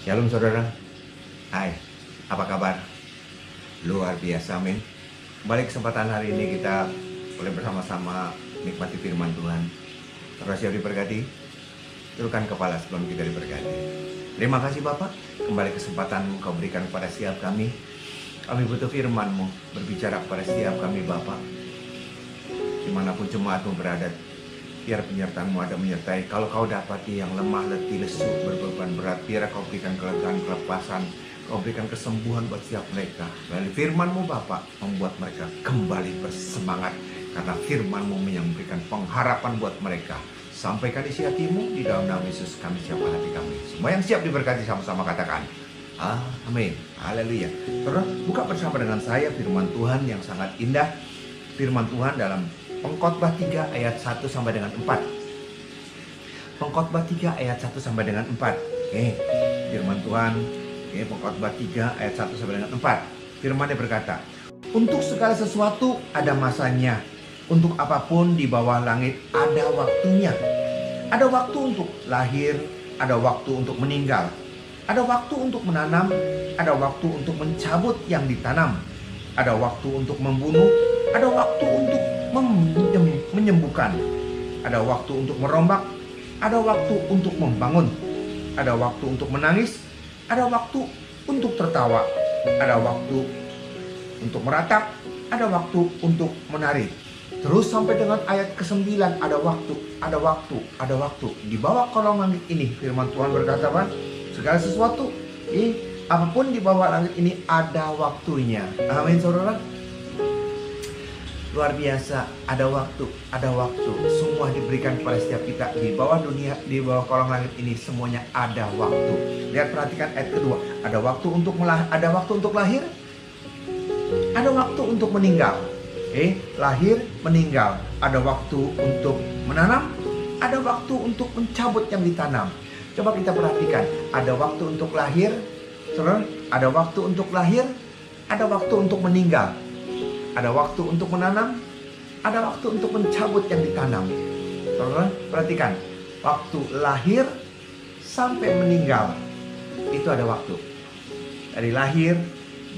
Shalom saudara. Hai, apa kabar? Luar biasa, men. Kembali kesempatan hari ini kita boleh bersama-sama nikmati firman Tuhan. Saudara siap diberkati? Turunkan kepala sebelum kita diberkati. Terima kasih Bapak, kembali kesempatan Kau berikan kepada setiap kami. Kami butuh firman-Mu berbicara kepada setiap kami Bapak. Dimanapun jemaat-Mu berada, biar penyertaan-Mu ada menyertai. Kalau Kau dapati yang lemah, letih, lesu, berbeban berat, biar Kau berikan kelegaan, kelepasan, Kau berikan kesembuhan buat setiap mereka. Melalui firman-Mu Bapak, membuat mereka kembali bersemangat. Karena firman-Mu yang memberikan pengharapan buat mereka. Sampaikan isi hati-Mu di dalam nama Yesus, kami siapkan hati kami. Semua yang siap diberkati sama-sama katakan amin. Haleluya. Saudara, buka bersama dengan saya firman Tuhan yang sangat indah. Firman Tuhan dalam Pengkhotbah 3 ayat 1 sampai dengan 4. Pengkhotbah 3 ayat 1 sampai dengan 4. Firman Tuhan, Pengkhotbah 3 ayat 1 sampai dengan 4. Firman-Nya berkata, untuk segala sesuatu ada masanya, untuk apapun di bawah langit ada waktunya. Ada waktu untuk lahir, ada waktu untuk meninggal. Ada waktu untuk menanam, ada waktu untuk mencabut yang ditanam. Ada waktu untuk membunuh, ada waktu untuk menyembuhkan. Ada waktu untuk merombak, ada waktu untuk membangun. Ada waktu untuk menangis, ada waktu untuk tertawa. Ada waktu untuk meratap, ada waktu untuk menari. Terus sampai dengan ayat ke-9, ada waktu, ada waktu, ada waktu. Di bawah kolong langit ini firman Tuhan berkata apa? Segala sesuatu, apapun di bawah langit ini ada waktunya. Amin saudara. Luar biasa, ada waktu, ada waktu. Semua diberikan kepada setiap kita. Di bawah dunia, di bawah kolong langit ini semuanya ada waktu. Lihat, perhatikan ayat kedua. Ada waktu untuk lahir, ada waktu untuk meninggal. Lahir, meninggal. Ada waktu untuk menanam, ada waktu untuk mencabut yang ditanam. Coba kita perhatikan, ada waktu untuk lahir, saudara, ada waktu untuk lahir, ada waktu untuk meninggal. Ada waktu untuk menanam, ada waktu untuk mencabut yang ditanam. Saudara, perhatikan, waktu lahir sampai meninggal itu ada waktu. Dari lahir,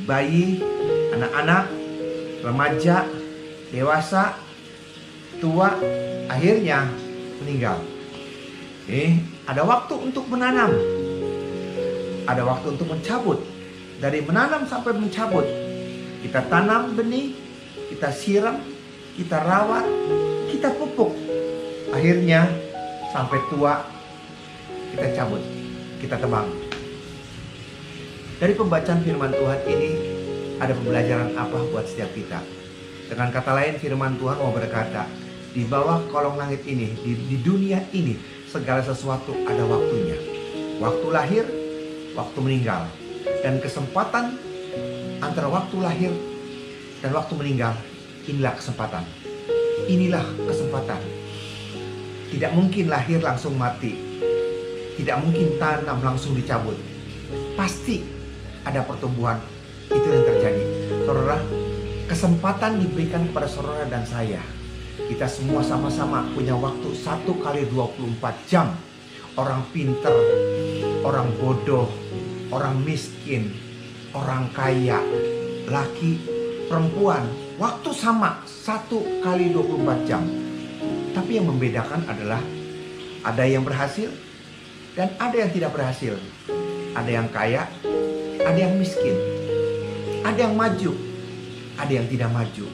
bayi, anak-anak, remaja, dewasa, tua, akhirnya meninggal. Ada waktu untuk menanam, ada waktu untuk mencabut. Dari menanam sampai mencabut, kita tanam benih, kita siram, kita rawat, kita pupuk. Akhirnya sampai tua kita cabut, kita tebang. Dari pembacaan firman Tuhan ini ada pembelajaran apa buat setiap kita? Dengan kata lain, firman Tuhan mau berkata, di bawah kolong langit ini, di dunia ini, segala sesuatu ada waktunya. Waktu lahir, waktu meninggal. Dan kesempatan antara waktu lahir dan waktu meninggal, inilah kesempatan. Inilah kesempatan. Tidak mungkin lahir langsung mati. Tidak mungkin tanam langsung dicabut. Pasti ada pertumbuhan. Itu yang terjadi. Saudara, kesempatan diberikan kepada saudara dan saya. Kita semua sama-sama punya waktu 1 kali 24 jam. Orang pinter, orang bodoh, orang miskin, orang kaya, laki, perempuan, waktu sama 1 kali 24 jam. Tapi yang membedakan adalah ada yang berhasil dan ada yang tidak berhasil. Ada yang kaya, ada yang miskin, ada yang maju, ada yang tidak maju.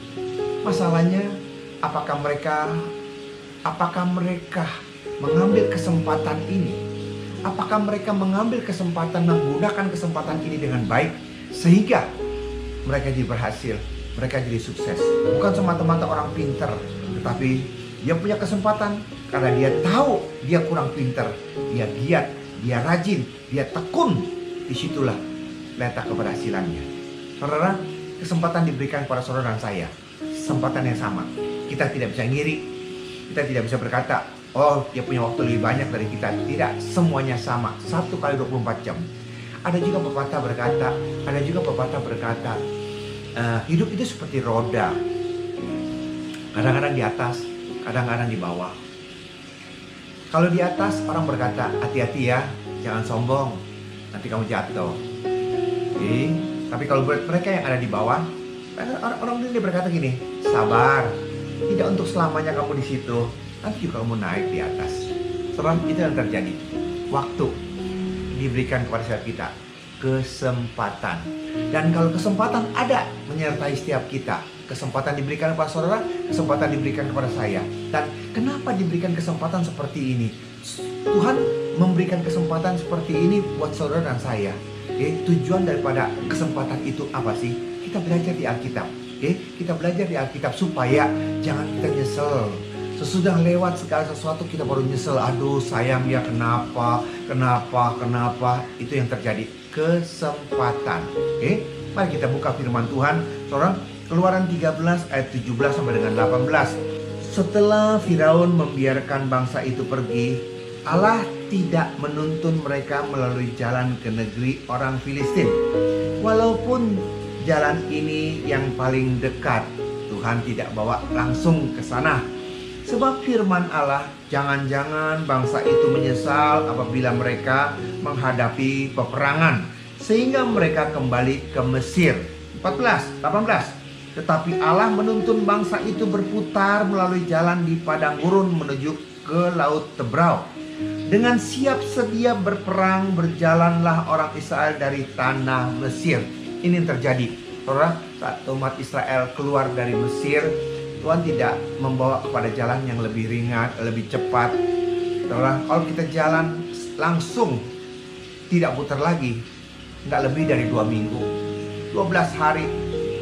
Masalahnya, apakah mereka mengambil kesempatan ini? Apakah mereka mengambil kesempatan, menggunakan kesempatan ini dengan baik sehingga mereka jadi berhasil, mereka jadi sukses? Bukan semata-mata orang pintar, tetapi dia punya kesempatan karena dia tahu dia kurang pintar, dia giat, dia rajin, dia tekun. Disitulah letak keberhasilannya. Saudara, kesempatan diberikan kepada saudara dan saya, kesempatan yang sama. Kita tidak bisa ngiri, kita tidak bisa berkata, oh dia punya waktu lebih banyak dari kita. Tidak, semuanya sama, 1 kali 24 jam. Ada juga pepatah berkata, hidup itu seperti roda. Kadang-kadang di atas, kadang-kadang di bawah. Kalau di atas orang berkata, hati-hati ya, jangan sombong. nanti kamu jatuh. Oke. Tapi kalau buat mereka yang ada di bawah, orang dunia berkata gini, sabar, tidak untuk selamanya kamu di situ, nanti juga kamu naik di atas. Saudara, itu yang terjadi. Waktu diberikan kepada setiap kita, kesempatan. Dan kalau kesempatan ada menyertai setiap kita, kesempatan diberikan kepada saudara, kesempatan diberikan kepada saya. Dan kenapa diberikan kesempatan seperti ini? Tuhan memberikan kesempatan seperti ini buat saudara dan saya. Tujuan daripada kesempatan itu apa sih? Kita belajar di Alkitab. Kita belajar di Alkitab supaya jangan kita nyesel. Sesudah lewat segala sesuatu kita baru nyesel. Aduh sayang ya, kenapa. Itu yang terjadi. Kesempatan. Mari kita buka firman Tuhan. Saudara, Keluaran 13 ayat 17 sampai dengan 18. Setelah Firaun membiarkan bangsa itu pergi, Allah tidak menuntun mereka melalui jalan ke negeri orang Filistin. Walaupun jalan ini yang paling dekat, Tuhan tidak bawa langsung ke sana. Sebab firman Allah, jangan-jangan bangsa itu menyesal apabila mereka menghadapi peperangan, sehingga mereka kembali ke Mesir. 18. Tetapi Allah menuntun bangsa itu berputar melalui jalan di padang gurun menuju ke Laut Tebrau. Dengan siap sedia berperang, berjalanlah orang Israel dari tanah Mesir. Ini yang terjadi. Saudara, saat umat Israel keluar dari Mesir, Tuhan tidak membawa kepada jalan yang lebih ringan, lebih cepat. Saudara, kalau kita jalan langsung, tidak putar lagi, nggak lebih dari 2 minggu, 12 hari,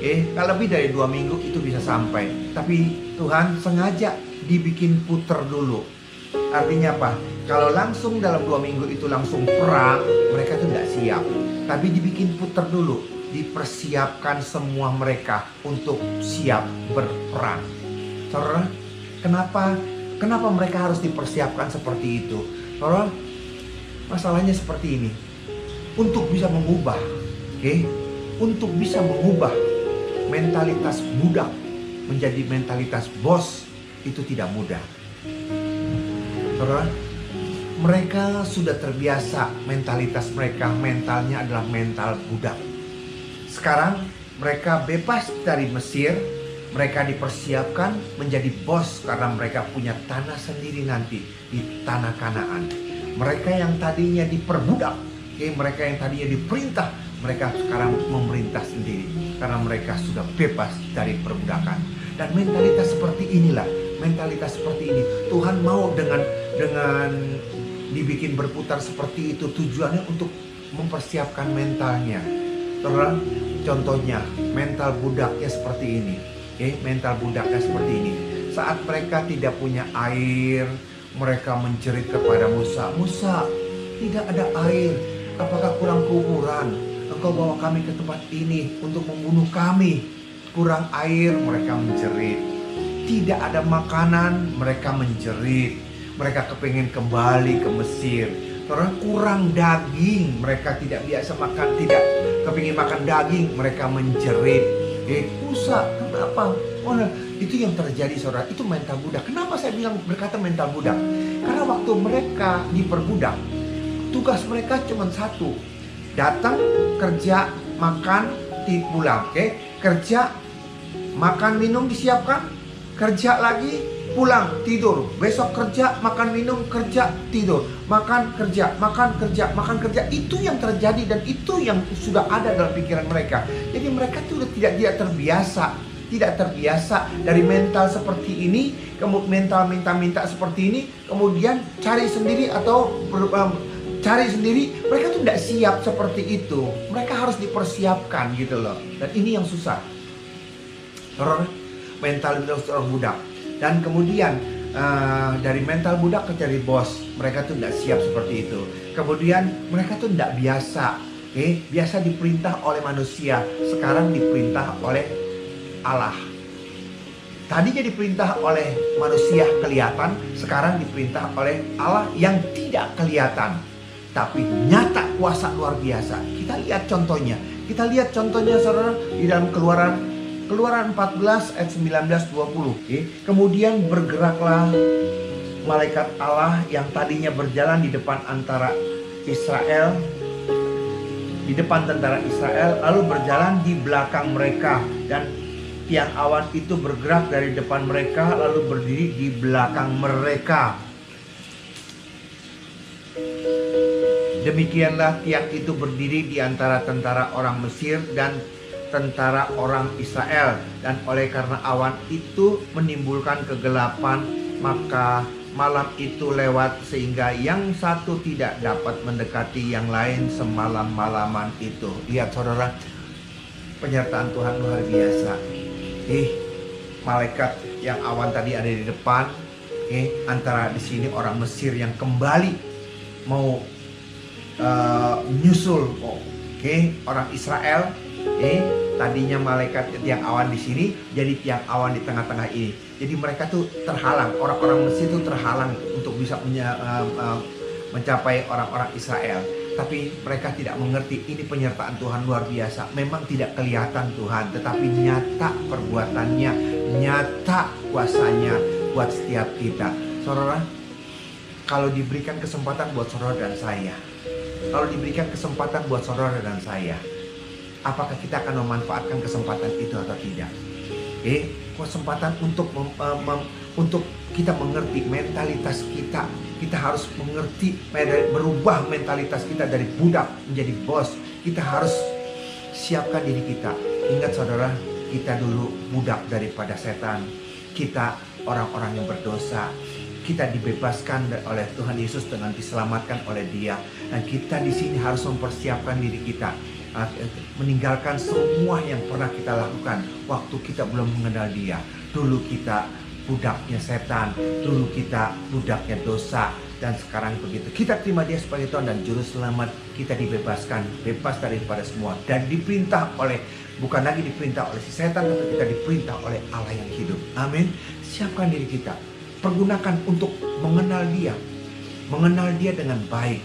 nggak lebih dari 2 minggu itu bisa sampai. Tapi Tuhan sengaja dibikin putar dulu. Artinya apa? Kalau langsung dalam 2 minggu itu langsung perang, mereka tuh nggak siap. Tapi dibikin putar dulu, dipersiapkan semua mereka untuk siap berperang. Saudara, kenapa mereka harus dipersiapkan seperti itu? Saudara, masalahnya seperti ini. Untuk bisa mengubah, untuk bisa mengubah mentalitas budak menjadi mentalitas bos, itu tidak mudah. Saudara, mereka sudah terbiasa, mentalitas mereka, mentalnya adalah mental budak. Sekarang mereka bebas dari Mesir, mereka dipersiapkan menjadi bos karena mereka punya tanah sendiri nanti di tanah Kanaan. Mereka yang tadinya diperbudak, mereka yang tadinya diperintah, mereka sekarang memerintah sendiri karena mereka sudah bebas dari perbudakan. Dan mentalitas seperti inilah, mentalitas seperti ini Tuhan mau dengan dibikin berputar seperti itu, tujuannya untuk mempersiapkan mentalnya. Saudara, contohnya mental budaknya seperti ini. Mental budaknya seperti ini. Saat mereka tidak punya air, mereka menjerit kepada Musa. Musa, tidak ada air. Apakah kurang kuburan? Engkau bawa kami ke tempat ini untuk membunuh kami. Kurang air, mereka menjerit. Tidak ada makanan, mereka menjerit. Mereka kepengen kembali ke Mesir. Orang kurang daging, mereka tidak biasa makan, tidak kepingin makan daging, mereka menjerit. Musa, kenapa? Itu yang terjadi, saudara. Itu mental budak. Kenapa saya bilang berkata mental budak? Karena waktu mereka diperbudak, tugas mereka cuma satu: datang, kerja, makan, pulang. Kerja, makan, minum disiapkan, kerja lagi, pulang, tidur. Besok kerja, makan, minum, kerja, tidur. Makan, kerja, makan, kerja, makan, kerja. Itu yang terjadi dan itu yang sudah ada dalam pikiran mereka. Jadi mereka sudah tidak terbiasa. Tidak terbiasa dari mental seperti ini, kemudian mental minta-minta seperti ini, kemudian cari sendiri atau cari sendiri. Mereka tuh tidak siap seperti itu. Mereka harus dipersiapkan gitu loh. Dan ini yang susah. Mental orang budak. Dan kemudian dari mental budak ke jadi bos, mereka tuh tidak siap seperti itu. Kemudian mereka tuh tidak biasa, biasa diperintah oleh manusia, sekarang diperintah oleh Allah. Tadinya diperintah oleh manusia kelihatan, sekarang diperintah oleh Allah yang tidak kelihatan, tapi nyata kuasa luar biasa. Kita lihat contohnya. Kita lihat contohnya, saudara, di dalam Keluaran 14 ayat 19-20. Kemudian bergeraklah malaikat Allah yang tadinya berjalan di depan antara Israel di depan tentara Israel, lalu berjalan di belakang mereka, dan tiang awan itu bergerak dari depan mereka lalu berdiri di belakang mereka. Demikianlah tiang itu berdiri di antara tentara orang Mesir dan tentara orang Israel, dan oleh karena awan itu menimbulkan kegelapan, maka malam itu lewat sehingga yang satu tidak dapat mendekati yang lain semalam-malaman itu. Lihat saudara, penyertaan Tuhan luar biasa. Malaikat yang awan tadi ada di depan, antara di sini orang Mesir yang kembali mau nyusul, orang Israel. Tadinya malaikat tiang awan di sini, jadi tiang awan di tengah-tengah ini. Jadi mereka tuh terhalang, orang-orang Mesir tuh terhalang untuk bisa mencapai orang-orang Israel. Tapi mereka tidak mengerti ini penyertaan Tuhan luar biasa. Memang tidak kelihatan Tuhan, tetapi nyata perbuatannya, nyata kuasanya buat setiap kita. Saudara, kalau diberikan kesempatan buat saudara dan saya, kalau diberikan kesempatan buat saudara dan saya, apakah kita akan memanfaatkan kesempatan itu atau tidak? Kesempatan untuk kita mengerti mentalitas kita. Kita harus mengerti, merubah mentalitas kita dari budak menjadi bos. Kita harus siapkan diri kita. Ingat saudara, kita dulu budak daripada setan. Kita orang-orang yang berdosa. Kita dibebaskan oleh Tuhan Yesus dengan diselamatkan oleh Dia. Dan kita di sini harus mempersiapkan diri kita, meninggalkan semua yang pernah kita lakukan waktu kita belum mengenal Dia. Dulu kita budaknya setan, dulu kita budaknya dosa, dan sekarang begitu kita terima Dia sebagai Tuhan dan Juru Selamat, kita dibebaskan, bebas daripada semua, dan diperintah oleh, bukan lagi diperintah oleh si setan, tapi kita diperintah oleh Allah yang hidup. Amin. Siapkan diri kita, pergunakan untuk mengenal Dia dengan baik,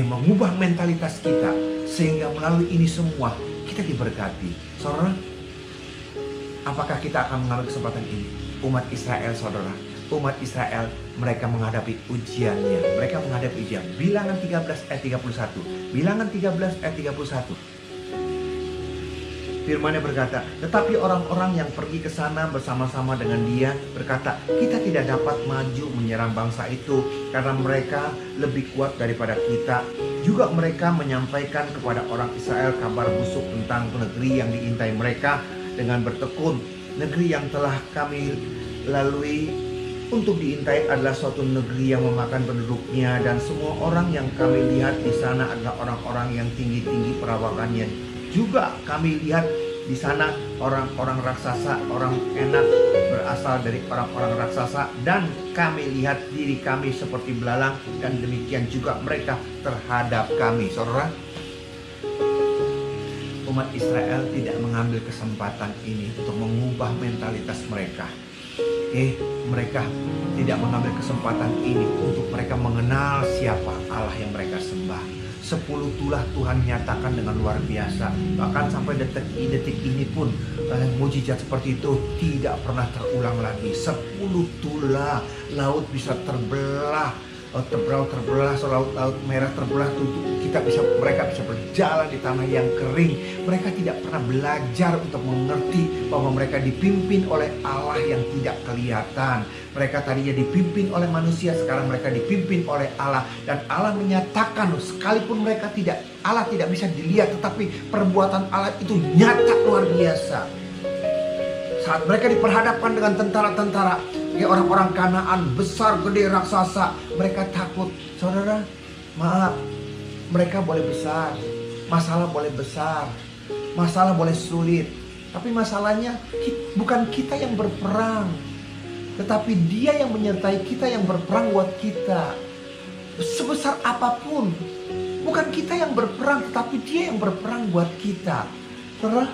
mengubah mentalitas kita, sehingga melalui ini semua kita diberkati. Saudara, apakah kita akan mengambil kesempatan ini? Umat Israel, saudara, umat Israel, mereka menghadapi ujiannya. Mereka menghadapi ujian. Bilangan 13 ayat 31. Bilangan 13 ayat 31. Firman-Nya berkata, tetapi orang-orang yang pergi ke sana bersama-sama dengan dia berkata, kita tidak dapat maju menyerang bangsa itu karena mereka lebih kuat daripada kita. Juga mereka menyampaikan kepada orang Israel kabar busuk tentang negeri yang diintai mereka dengan bertekun. Negeri yang telah kami lalui untuk diintai adalah suatu negeri yang memakan penduduknya, dan semua orang yang kami lihat di sana adalah orang-orang yang tinggi-tinggi perawakannya. Juga kami lihat di sana orang-orang raksasa, orang enak berasal dari orang-orang raksasa, dan kami lihat diri kami seperti belalang, dan demikian juga mereka terhadap kami. Saudara, umat Israel tidak mengambil kesempatan ini untuk mengubah mentalitas mereka. Mereka tidak mengambil kesempatan ini untuk mereka mengenal siapa Allah yang mereka sembah. 10 tulah Tuhan nyatakan dengan luar biasa. Bahkan sampai detik ini pun mujizat seperti itu tidak pernah terulang lagi. 10 tulah, laut bisa terbelah, terbelah, laut merah terbelah, mereka bisa berjalan di tanah yang kering. Mereka tidak pernah belajar untuk mengerti bahwa mereka dipimpin oleh Allah yang tidak kelihatan. Mereka tadinya dipimpin oleh manusia, sekarang mereka dipimpin oleh Allah, dan Allah menyatakan sekalipun Allah tidak bisa dilihat, tetapi perbuatan Allah itu nyata luar biasa. Saat mereka diperhadapkan dengan tentara-tentara, orang-orang Kanaan besar, gede, raksasa, mereka takut. Saudara, maaf, mereka boleh besar, masalah boleh besar, masalah boleh sulit, tapi masalahnya bukan kita yang berperang, tetapi Dia yang menyertai kita, yang berperang buat kita. Sebesar apapun, bukan kita yang berperang, tetapi Dia yang berperang buat kita. Saudara,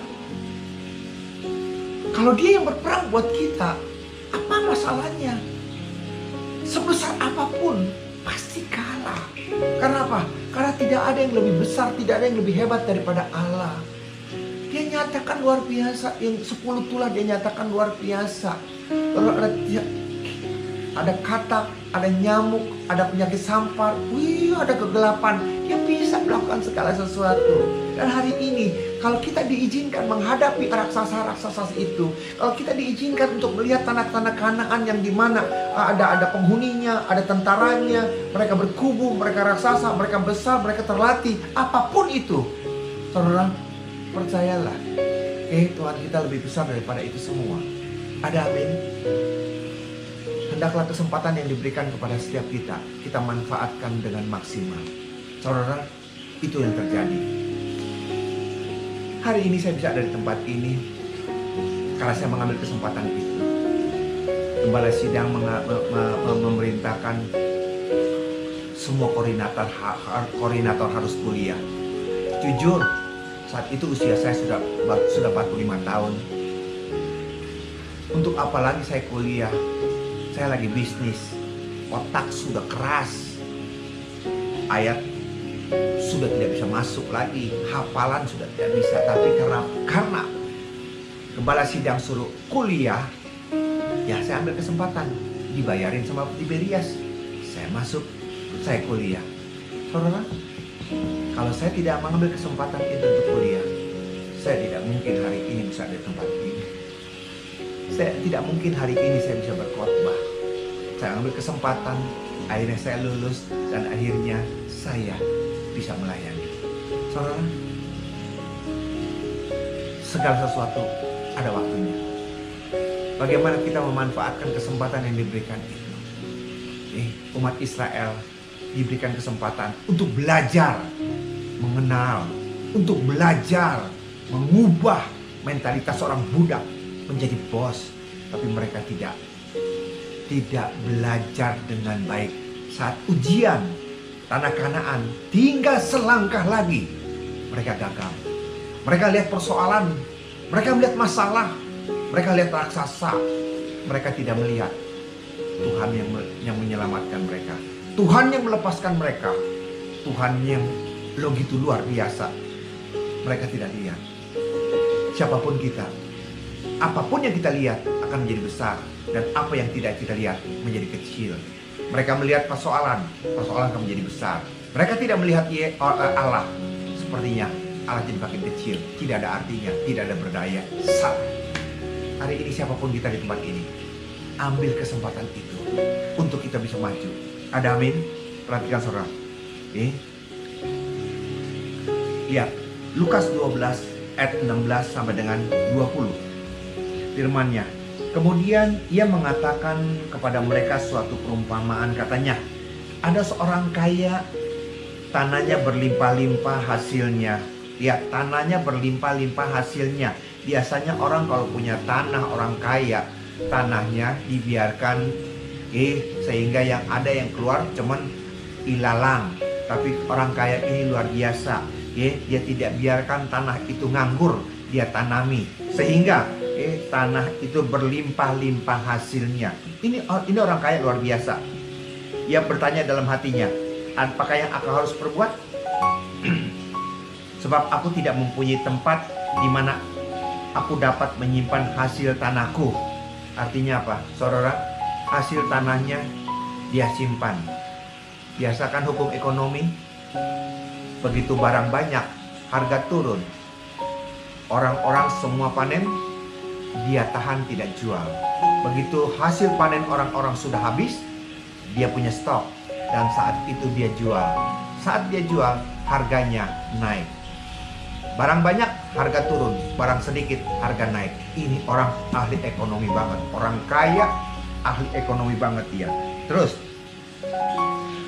kalau Dia yang berperang buat kita, apa masalahnya? Sebesar apapun pasti kalah. Karena apa? Karena tidak ada yang lebih besar, tidak ada yang lebih hebat daripada Allah. Dia nyatakan luar biasa. Yang 10 tulah Dia nyatakan luar biasa. Kalau ada katak, ada nyamuk, ada penyakit sampar, ada kegelapan, Dia bisa melakukan segala sesuatu. Dan hari ini, kalau kita diizinkan menghadapi raksasa-raksasa itu, kalau kita diizinkan untuk melihat tanah-tanah Kanaan yang dimana ada penghuninya, ada tentaranya, mereka berkubu, mereka raksasa, mereka besar, mereka terlatih, apapun itu, saudara, percayalah, Tuhan kita lebih besar daripada itu semua. Ada amin? Hendaklah kesempatan yang diberikan kepada setiap kita manfaatkan dengan maksimal. Saudara, itu yang terjadi. Hari ini saya bisa ada di tempat ini karena saya mengambil kesempatan itu. Gembala sidang memerintahkan semua koordinator harus kuliah. Jujur, saat itu usia saya sudah 45 tahun. Untuk apa lagi saya kuliah? Saya lagi bisnis, otak sudah keras, ayat sudah tidak bisa masuk lagi, hafalan sudah tidak bisa. Tapi karena gembala sidang suruh kuliah, ya saya ambil kesempatan, dibayarin sama Tiberias, saya masuk, saya kuliah. Saudara, kalau saya tidak mengambil kesempatan itu untuk kuliah, saya tidak mungkin hari ini bisa ada di tempat ini. Saya tidak mungkin hari ini saya bisa berkhotbah. Saya ambil kesempatan, akhirnya saya lulus, dan akhirnya saya bisa melayani. Saudara, segala sesuatu ada waktunya. Bagaimana kita memanfaatkan kesempatan yang diberikan itu? Umat Israel diberikan kesempatan untuk belajar mengenal, untuk belajar mengubah mentalitas seorang budak menjadi bos, tapi mereka tidak belajar dengan baik. Saat ujian tanah Kanaan tinggal selangkah lagi, mereka gagal. Mereka lihat persoalan, mereka melihat masalah, mereka lihat raksasa. Mereka tidak melihat Tuhan yang menyelamatkan mereka, Tuhan yang melepaskan mereka, Tuhan yang begitu luar biasa. Mereka tidak lihat. Siapapun kita, apapun yang kita lihat akan menjadi besar, dan apa yang tidak kita lihat menjadi kecil. Mereka melihat persoalan akan menjadi besar. Mereka tidak melihat Allah. Sepertinya Allah jadi makin kecil, tidak ada artinya, tidak ada berdaya. Salah. Hari ini siapapun kita di tempat ini, ambil kesempatan itu untuk kita bisa maju. Ada amin? Perhatikan saudara. Lihat Lukas 12 ayat 16 sampai dengan 20. Firman-Nya. Kemudian ia mengatakan kepada mereka suatu perumpamaan, katanya, ada seorang kaya, tanahnya berlimpah-limpah hasilnya. Lihat, tanahnya berlimpah-limpah hasilnya. Biasanya orang kalau punya tanah, orang kaya, tanahnya dibiarkan sehingga yang ada yang keluar cuman ilalang. Tapi orang kaya ini luar biasa. Dia tidak biarkan tanah itu nganggur, dia tanami sehingga tanah itu berlimpah-limpah hasilnya. Ini orang kaya luar biasa. Ia bertanya dalam hatinya, apakah yang aku harus perbuat? Sebab aku tidak mempunyai tempat di mana aku dapat menyimpan hasil tanahku. Artinya apa, saudara? Hasil tanahnya dia simpan. Biasakan hukum ekonomi, begitu barang banyak, harga turun. Orang-orang semua panen, dia tahan tidak jual. Begitu hasil panen orang-orang sudah habis, dia punya stok, dan saat itu dia jual. Saat dia jual, harganya naik. Barang banyak, harga turun. Barang sedikit, harga naik. Ini orang ahli ekonomi banget. Orang kaya, ahli ekonomi banget dia. Terus,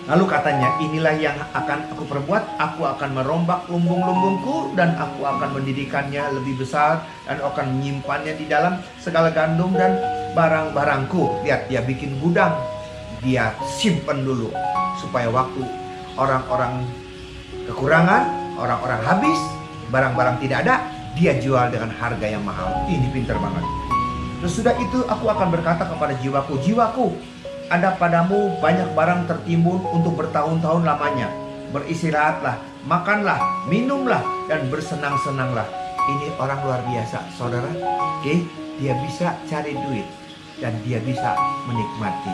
lalu katanya, inilah yang akan aku perbuat. Aku akan merombak lumbung-lumbungku, dan aku akan mendirikannya lebih besar, dan akan menyimpannya di dalam segala gandum dan barang-barangku. Lihat, dia bikin gudang. Dia simpan dulu, supaya waktu orang-orang kekurangan, orang-orang habis, barang-barang tidak ada, dia jual dengan harga yang mahal. Ini pintar banget. Sesudah itu aku akan berkata kepada jiwaku, jiwaku, ada padamu banyak barang tertimbun untuk bertahun-tahun lamanya. Beristirahatlah, makanlah, minumlah, dan bersenang-senanglah. Ini orang luar biasa, saudara. Dia bisa cari duit, dan dia bisa menikmati.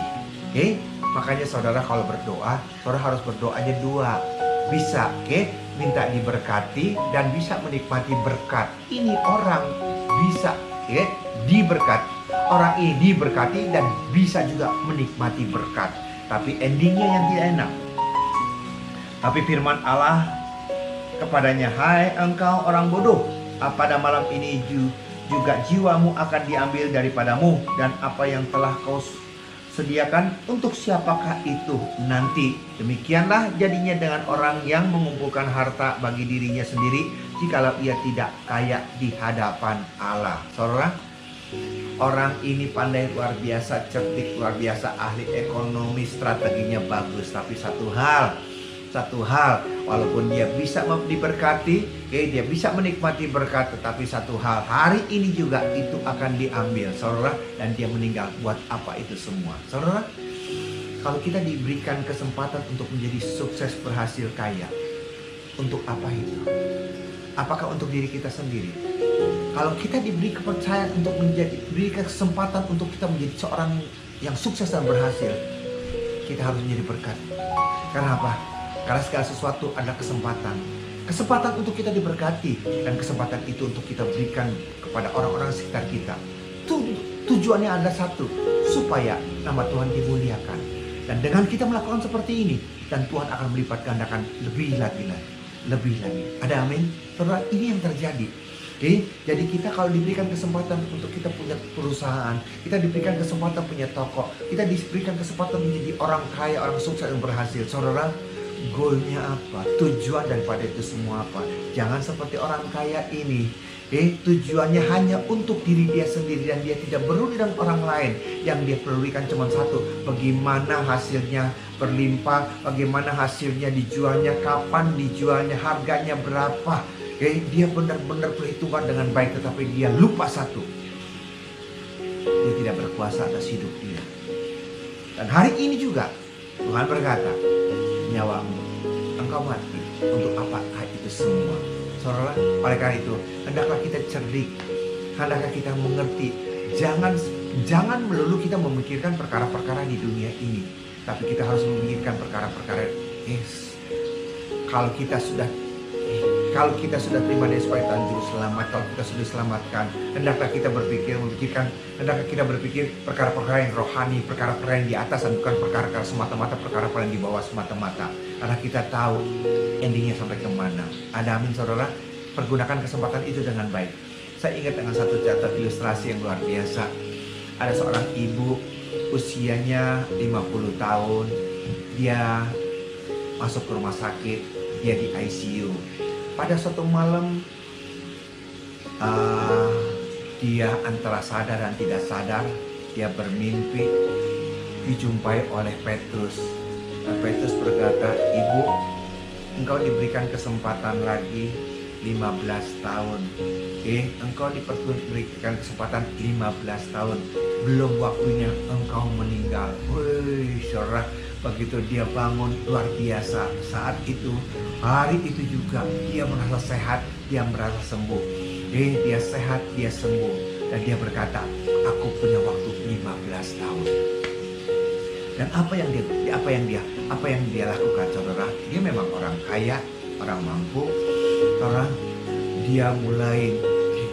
Makanya saudara kalau berdoa, saudara harus berdoanya dua. bisa minta diberkati dan bisa menikmati berkat. Ini orang bisa diberkati. Orang ini diberkati dan bisa juga menikmati berkat. Tapi endingnya yang tidak enak. Tapi firman Allah kepadanya, hai engkau orang bodoh, pada malam ini juga jiwamu akan diambil daripadamu, dan apa yang telah kau sediakan untuk siapakah itu nanti? Demikianlah jadinya dengan orang yang mengumpulkan harta bagi dirinya sendiri, jikalau ia tidak kaya di hadapan Allah. Saudara, orang ini pandai luar biasa, cerdik luar biasa, ahli ekonomi, strateginya bagus. Tapi satu hal, walaupun dia bisa diberkati, dia bisa menikmati berkat, tetapi satu hal, hari ini juga itu akan diambil, saudara, dan dia meninggal. Buat apa itu semua? Saudara, kalau kita diberikan kesempatan untuk menjadi sukses, berhasil, kaya, untuk apa itu? Apakah untuk diri kita sendiri? Kalau kita diberi kepercayaan untuk diberi kesempatan untuk kita menjadi seorang yang sukses dan berhasil, kita harus menjadi berkat. Karena apa? Karena segala sesuatu adalah kesempatan. Kesempatan untuk kita diberkati, dan kesempatan itu untuk kita berikan kepada orang-orang sekitar kita. Tujuannya adalah satu, supaya nama Tuhan dimuliakan. Dan dengan kita melakukan seperti ini, dan Tuhan akan melipat gandakan lebih lagi. Ada amin? Saudara, ini yang terjadi. Jadi kita kalau diberikan kesempatan untuk kita punya perusahaan, kita diberikan kesempatan punya toko, kita diberikan kesempatan menjadi orang kaya, orang sukses dan berhasil. Saudara, goalnya apa? Tujuan daripada itu semua apa? Jangan seperti orang kaya ini. Tujuannya hanya untuk diri dia sendiri, dan dia tidak peduli dengan orang lain. Yang dia pedulikan cuma satu, bagaimana hasilnya berlimpah, bagaimana hasilnya dijualnya, kapan dijualnya, harganya berapa. Dia benar-benar perhitungan dengan baik, tetapi dia lupa satu, dia tidak berkuasa atas hidup dia. Dan hari ini juga Tuhan berkata, nyawamu engkau mati, untuk apakah itu semua? Saudara, oleh karena itu hendaklah kita cerdik, hendaklah kita mengerti. Jangan melulu kita memikirkan perkara-perkara di dunia ini, tapi kita harus memikirkan perkara-perkara kalau kita sudah terima dari supaya Tuhan juru selamat, kalau kita sudah diselamatkan, hendaklah kita berpikir perkara-perkara yang rohani, perkara-perkara yang di atas, dan bukan perkara-perkara semata-mata, perkara-perkara yang di bawah semata-mata. Karena kita tahu endingnya sampai kemana. Ada amin, saudara? Pergunakan kesempatan itu dengan baik. Saya ingat dengan satu catat ilustrasi yang luar biasa. Ada seorang ibu, usianya 50 tahun. Dia masuk ke rumah sakit, dia di ICU. Pada suatu malam, dia antara sadar dan tidak sadar. Dia bermimpi dijumpai oleh Petrus. Dan Petrus berkata, "Ibu, engkau diberikan kesempatan lagi 15 tahun. Engkau diberikan kesempatan 15 tahun. Belum waktunya engkau meninggal." Wih, saudara, begitu dia bangun, luar biasa. Saat itu, hari itu juga dia merasa sehat, dia merasa sembuh. Dia sehat, dia sembuh. Dan dia berkata, aku punya waktu 15 tahun. Dan apa yang dia lakukan, saudara? Dia memang orang kaya, orang mampu. Saudara, dia mulai,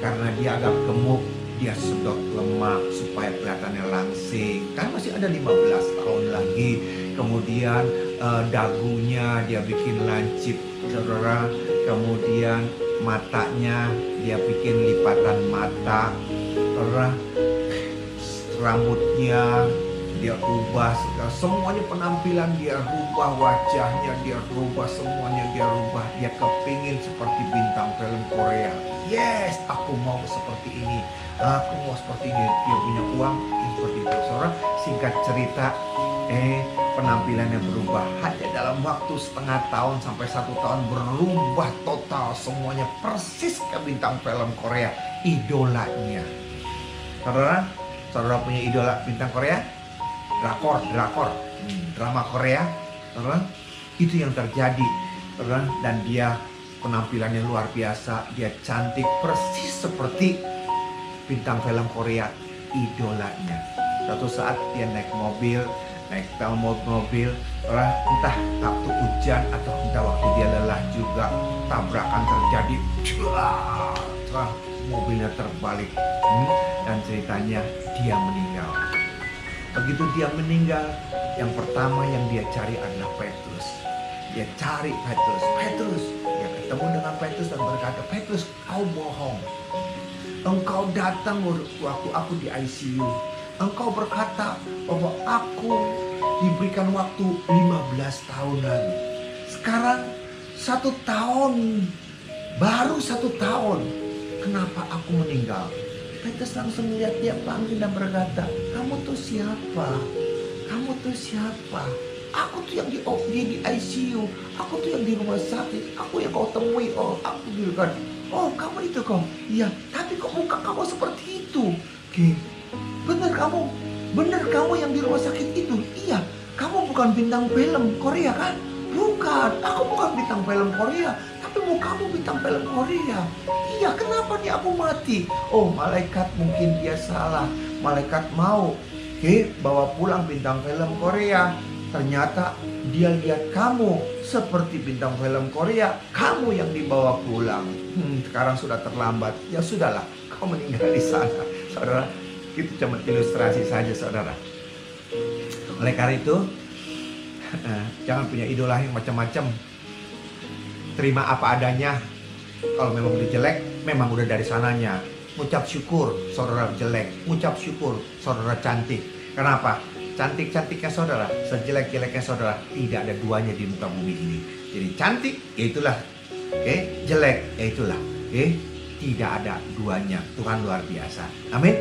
karena dia agak gemuk, dia sedot lemak supaya kelihatannya langsing. Kan masih ada 15 tahun lagi. Kemudian dagunya dia bikin lancip, saudara. Kemudian matanya dia bikin lipatan mata, saudara. Rambutnya dia ubah, semuanya penampilan dia rubah, wajahnya dia rubah, semuanya dia rubah. Dia kepingin seperti bintang film Korea. Yes, aku mau seperti ini, aku mau seperti ini. Dia punya uang seperti itu, saudara. Singkat cerita, penampilannya berubah. Hanya dalam waktu setengah tahun sampai 1 tahun berubah total. Semuanya persis ke bintang film Korea, idolanya. Saudara punya idola bintang Korea? Drakor, drama Korea, saudara. Itu yang terjadi, saudara. Dan dia penampilannya luar biasa. Dia cantik persis seperti bintang film Korea, idolanya. Suatu saat dia naik mobil, naik dalam mobil, entah waktu hujan atau entah waktu dia lelah juga, tabrakan terjadi, mobilnya terbalik, dan ceritanya dia meninggal. Begitu dia meninggal, yang pertama yang dia cari adalah Petrus. Dia cari Petrus. Dia ketemu dengan Petrus dan berkata, Petrus, kau bohong. Engkau datang waktu aku di ICU. Engkau berkata bahwa aku diberikan waktu 15 tahun lagi. Sekarang 1 tahun, baru 1 tahun. Kenapa aku meninggal? Petrus langsung melihat dia, panggil dan berkata, kamu tuh siapa? Kamu tuh siapa? Aku tuh yang di ICU. Aku tuh yang di rumah sakit. Aku yang kau temui. Oh, aku bilang, oh kamu itu kau. Iya, tapi kok muka kamu seperti itu? Oke, bener kamu yang di rumah sakit itu. Iya, kamu bukan bintang film Korea kan? Bukan, aku bukan bintang film Korea. Tapi mukamu bintang film Korea. Iya, kenapa nih aku mati? Oh, malaikat mungkin dia salah. Malaikat mau bawa pulang bintang film Korea. Ternyata dia lihat kamu seperti bintang film Korea. Kamu yang dibawa pulang. Sekarang sudah terlambat. Ya sudahlah, kau meninggal di sana. Saudara, itu cuma ilustrasi saja, saudara. Oleh karena itu, jangan punya idola yang macam-macam. Terima apa adanya. Kalau memang udah jelek, memang udah dari sananya. Ucap syukur, saudara jelek. Ucap syukur, saudara cantik. Kenapa? Cantik-cantiknya saudara, sejelek-jeleknya saudara, tidak ada duanya di muka bumi ini. Jadi cantik, ya itulah. Jelek, ya itulah. Tidak ada duanya. Tuhan luar biasa. Amin.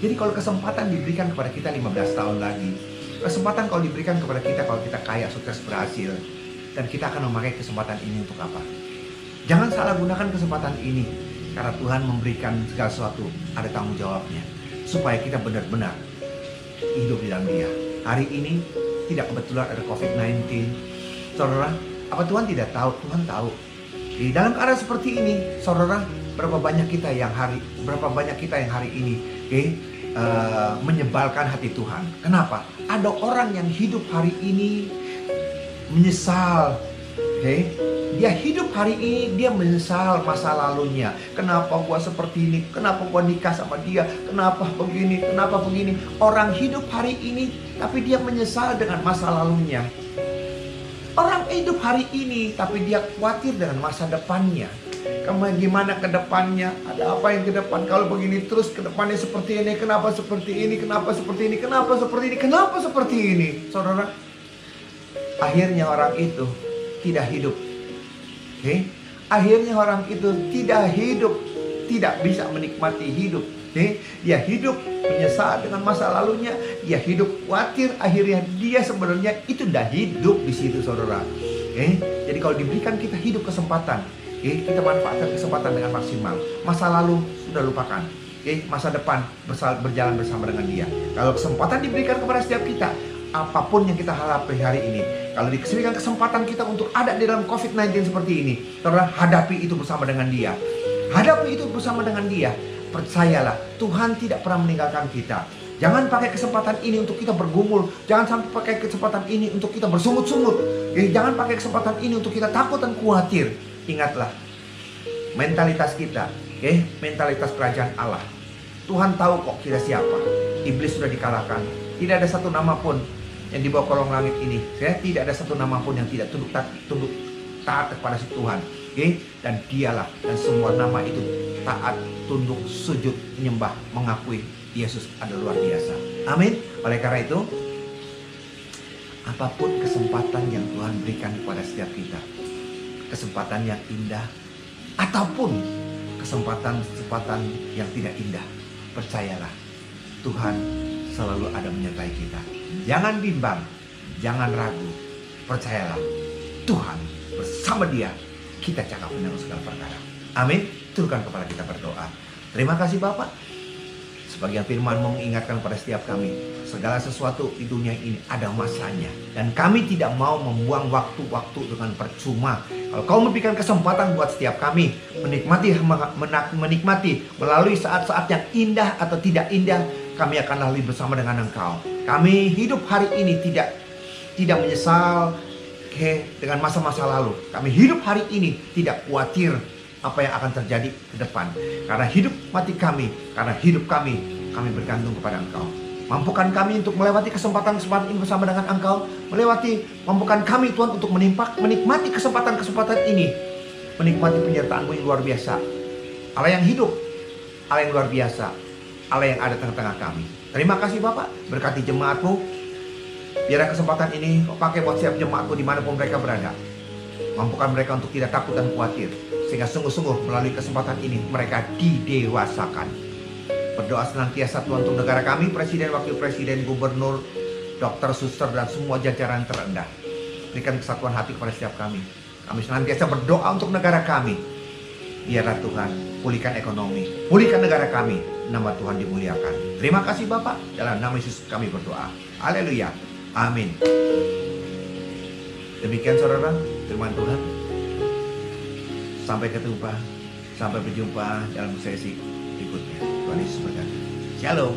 Jadi kalau kesempatan diberikan kepada kita 15 tahun lagi, kesempatan kalau diberikan kepada kita, kalau kita kaya, sukses, berhasil, dan kita akan memakai kesempatan ini untuk apa? Jangan salah gunakan kesempatan ini, karena Tuhan memberikan segala sesuatu, ada tanggung jawabnya, supaya kita benar-benar hidup di dalam Dia. Hari ini tidak kebetulan ada COVID-19. Saudara, apa Tuhan tidak tahu? Tuhan tahu. Di dalam keadaan seperti ini, saudara, berapa banyak kita yang hari ini menyebalkan hati Tuhan. Kenapa? Ada orang yang hidup hari ini menyesal. Dia hidup hari ini, dia menyesal masa lalunya. Kenapa gua seperti ini? Kenapa gua nikah sama dia? Kenapa begini? Kenapa begini? Orang hidup hari ini, tapi dia menyesal dengan masa lalunya. Orang hidup hari ini, tapi dia khawatir dengan masa depannya. Gimana ke depannya? Ada apa yang ke depan? Kalau begini terus ke depannya seperti ini. Kenapa seperti ini? Kenapa seperti ini? Kenapa seperti ini? Kenapa seperti ini? Saudara, akhirnya orang itu tidak hidup. Akhirnya orang itu tidak hidup, tidak bisa menikmati hidup. Dia hidup menyesal dengan masa lalunya, dia hidup khawatir, akhirnya dia sebenarnya itu dah hidup di situ, saudara. Jadi kalau diberikan kita hidup kesempatan, kita manfaatkan kesempatan dengan maksimal. Masa lalu sudah lupakan. Masa depan berjalan bersama dengan Dia. Kalau kesempatan diberikan kepada setiap kita, apapun yang kita hadapi hari ini, kalau diberikan kesempatan kita untuk ada di dalam COVID-19 seperti ini, saudara, hadapi itu bersama dengan Dia. Hadapi itu bersama dengan Dia. Percayalah, Tuhan tidak pernah meninggalkan kita. Jangan pakai kesempatan ini untuk kita bergumul. Jangan sampai pakai kesempatan ini untuk kita bersungut-sungut. Jangan pakai kesempatan ini untuk kita takut dan khawatir. Ingatlah, mentalitas kita, mentalitas kerajaan Allah. Tuhan tahu kok kita siapa. Iblis sudah dikalahkan. Tidak ada satu nama pun yang di bawah kolong langit ini, tidak ada satu nama pun yang tidak tunduk taat kepada si Tuhan. Dan Dialah, dan semua nama itu taat, tunduk, sujud, menyembah, mengakui Yesus adalah luar biasa. Amin. Oleh karena itu, apapun kesempatan yang Tuhan berikan kepada setiap kita, kesempatan yang indah ataupun kesempatan yang tidak indah, percayalah, Tuhan selalu ada menyertai kita. Jangan bimbang, jangan ragu. Percayalah, Tuhan bersama Dia kita cakap dengan segala perkara. Amin. Turunkan kepala kita berdoa. Terima kasih Bapak. Sebagian firman mengingatkan pada setiap kami, segala sesuatu di dunia ini ada masanya, dan kami tidak mau membuang waktu-waktu dengan percuma. Kalau Kau memberikan kesempatan buat setiap kami menikmati melalui saat-saat yang indah atau tidak indah, kami akan lalui bersama dengan Engkau. Kami hidup hari ini tidak menyesal dengan masa-masa lalu. Kami hidup hari ini tidak khawatir apa yang akan terjadi ke depan. Karena hidup mati kami, karena hidup kami bergantung kepada Engkau. Mampukan kami untuk melewati kesempatan-kesempatan ini bersama dengan Engkau. Mampukan kami Tuhan untuk menikmati kesempatan-kesempatan ini. Menikmati penyertaan-Mu yang luar biasa. Allah yang hidup, Allah yang luar biasa, Allah yang ada tengah-tengah kami. Terima kasih Bapak, berkati jemaat-Mu. Biarlah kesempatan ini Kau pakai buat setiap jemaat-Mu dimanapun mereka berada. Mampukan mereka untuk tidak takut dan khawatir, sehingga sungguh-sungguh melalui kesempatan ini mereka didewasakan. Berdoa senantiasa Tuhan untuk negara kami, Presiden, Wakil Presiden, Gubernur, dokter, suster, dan semua jajaran terendah. Berikan kesatuan hati kepada setiap kami. Kami senantiasa berdoa untuk negara kami. Biarlah Tuhan pulihkan ekonomi, pulihkan negara kami, nama Tuhan dimuliakan. Terima kasih Bapak, dalam nama Yesus kami berdoa. Haleluya, amin. Demikian saudara, firman Tuhan. Sampai berjumpa dalam sesi berikutnya. Tuhan Yesus berkati. Shalom.